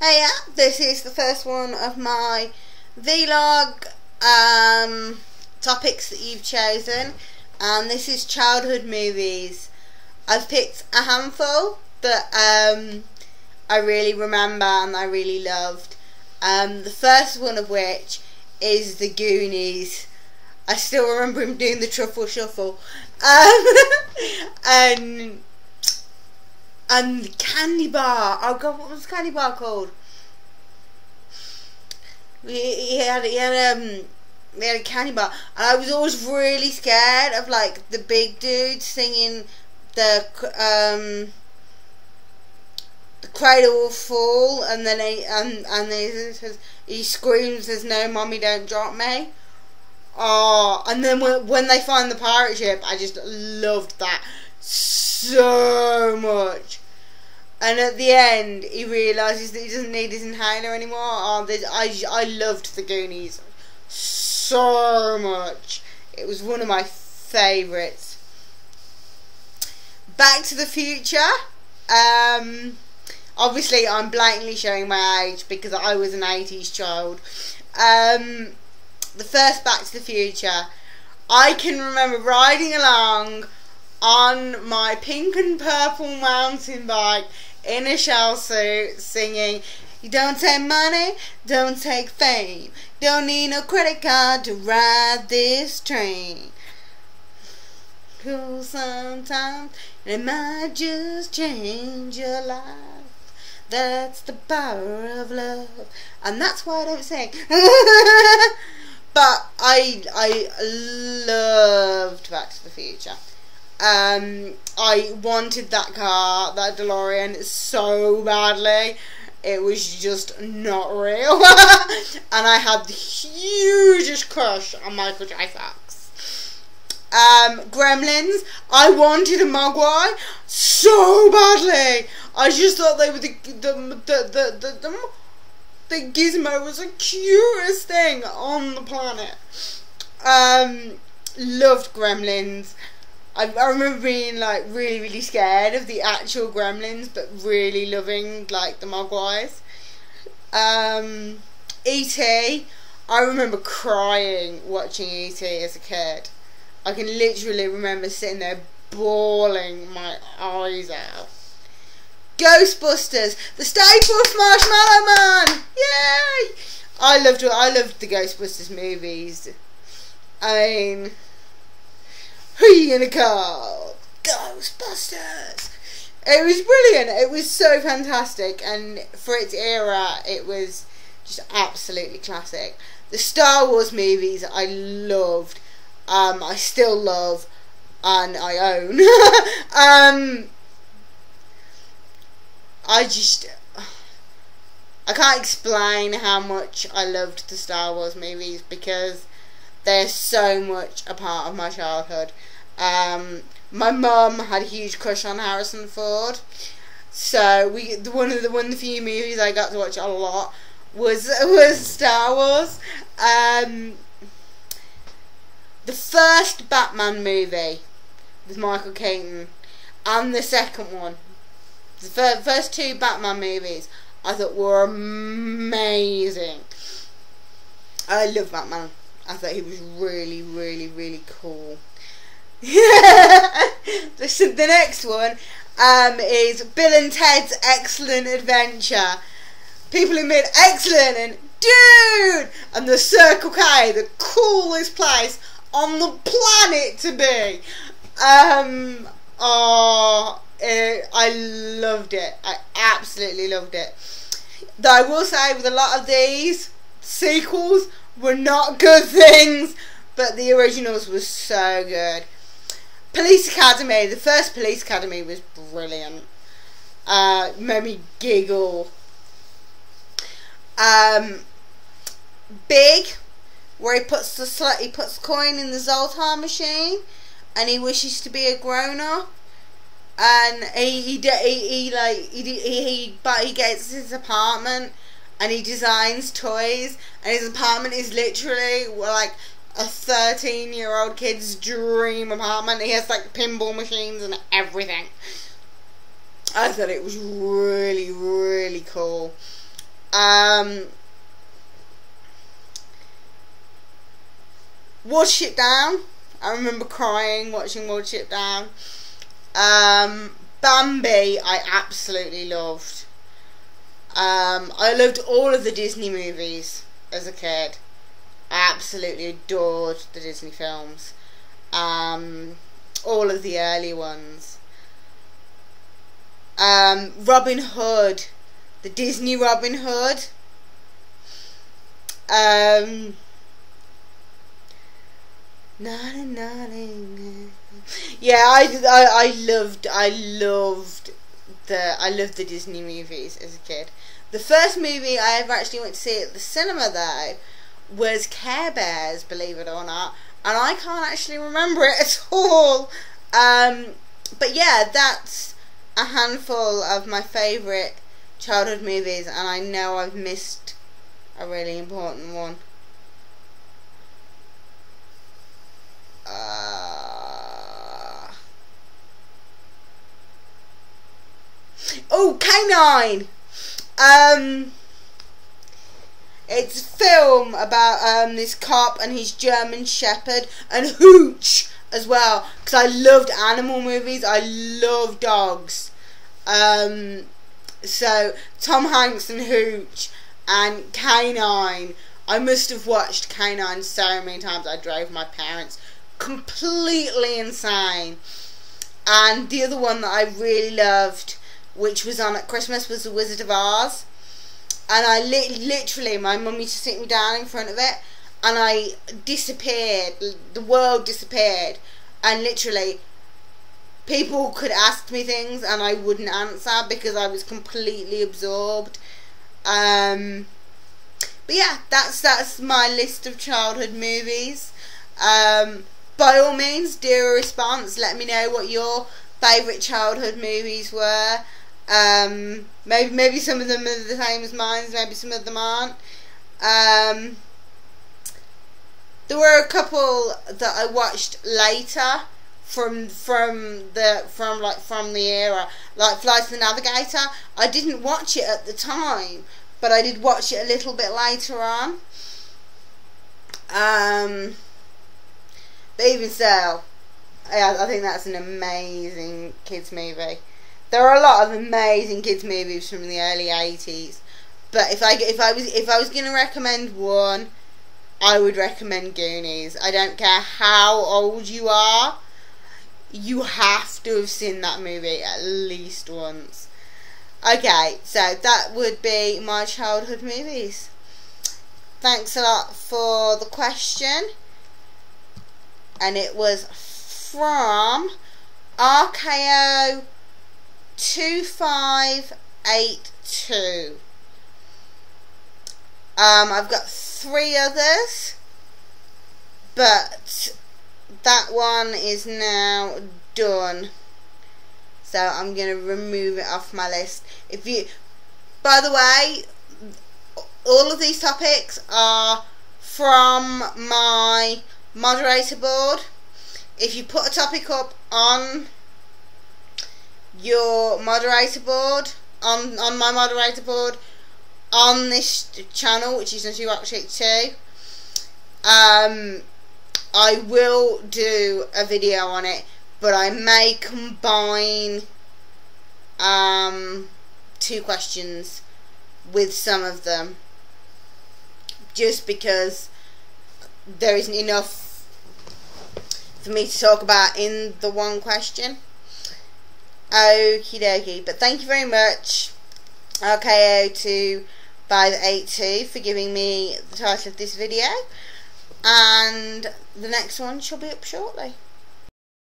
Hey, this is the first one of my vlog topics that you've chosen, and this is childhood movies. I've picked a handful that I really remember and I really loved. The first one of which is The Goonies. I still remember him doing the truffle shuffle. And the candy bar. Oh God, what was the candy bar called? He had a candy bar, and I was always really scared of like the big dude singing the Cradle Will Fall, and then he screams, "There's no mommy, don't drop me." Oh, and then when they find the pirate ship, I just loved that so much. And at the end, he realises that he doesn't need his inhaler anymore. Oh, I loved The Goonies so much. It was one of my favourites. Back to the Future. Obviously, I'm blatantly showing my age because I was an 80s child. The first Back to the Future, I can remember riding along on my pink and purple mountain bike in a shell suit singing, "You don't take money, don't take fame, don't need no credit card to ride this train. Cool sometimes, it might just change your life. That's the power of love." And that's why I don't sing. But I loved Back to the Future. I wanted that car, that DeLorean, so badly. It was just not real. And I had the hugest crush on Michael J. Fox. Gremlins, I wanted a Mogwai so badly. I just thought they were the Gizmo was the cutest thing on the planet. Loved Gremlins. I remember being like really scared of the actual Gremlins, but really loving like the Mogwais. E.T. I remember crying watching E.T. as a kid. I can literally remember sitting there bawling my eyes out. Ghostbusters, the Stay Puft Marshmallow Man! Yay! I loved the Ghostbusters movies. I mean, who are you gonna call? Ghostbusters! It was brilliant. It was so fantastic, and for its era, it was just absolutely classic. The Star Wars movies I loved. I still love, and I own. I can't explain how much I loved the Star Wars movies because they're so much a part of my childhood. My mum had a huge crush on Harrison Ford, so one of the few movies I got to watch a lot was Star Wars. The first Batman movie with Michael Keaton and the second one, the first two Batman movies, I thought were amazing. I love Batman. I thought he was really cool. The next one is Bill and Ted's Excellent Adventure. People admit excellent and dude, and the Circle K, the coolest place on the planet to be. I loved it. I absolutely loved it. Though I will say, with a lot of these sequels were not good things, but the originals were so good. Police Academy, the first Police Academy was brilliant. Made me giggle. Big, where he puts the coin in the Zoltar machine, and he wishes to be a grown up. And he gets his apartment and he designs toys, and his apartment is literally like a 13-year-old kid's dream apartment. He has like pinball machines and everything. I thought it was really cool. Watership Down. I remember crying watching Watership Down. Bambi, I absolutely loved. I loved all of the Disney movies as a kid. I absolutely adored the Disney films. All of the early ones. Robin Hood, the Disney Robin Hood. Yeah, I loved the Disney movies as a kid. The first movie I ever actually went to see at the cinema though was Care Bears, believe it or not, and I can't actually remember it at all. But yeah, that's a handful of my favourite childhood movies, and I know I've missed a really important one. Oh, K9! It's a film about this cop and his German Shepherd, and Hooch as well, because I loved animal movies. I love dogs. So Tom Hanks and Hooch and K9. I must have watched K9 so many times. I drove my parents completely insane. And the other one that I really loved, which was on at Christmas, was The Wizard of Oz. And I literally, my mum used to sit me down in front of it, and I disappeared. The world disappeared, and literally, people could ask me things, and I wouldn't answer because I was completely absorbed. But yeah, that's my list of childhood movies. By all means, do a response. Let me know what your favourite childhood movies were. Maybe some of them are the same as mine, maybe some of them aren't. There were a couple that I watched later from the era, like Flight of the Navigator. I didn't watch it at the time, but I did watch it a little bit later on. But even so, I think that's an amazing kids movie. There are a lot of amazing kids movies from the early 80s, but if I was going to recommend one, I would recommend Goonies. I don't care how old you are, you have to have seen that movie at least once. Okay, so that would be my childhood movies. Thanks a lot for the question, and it was from RKO 2582. I've got 3 others, but that one is now done, so I'm going to remove it off my list. By the way, all of these topics are from my moderator board. If you put a topic up on your moderator board, on my moderator board, on this channel, which is Nutty Rock Chick 2, I will do a video on it, but I may combine 2 questions with some of them, just because there isn't enough for me to talk about in the one question. Okie dokie, but thank you very much, RKO2582, for giving me the title of this video, and the next one shall be up shortly.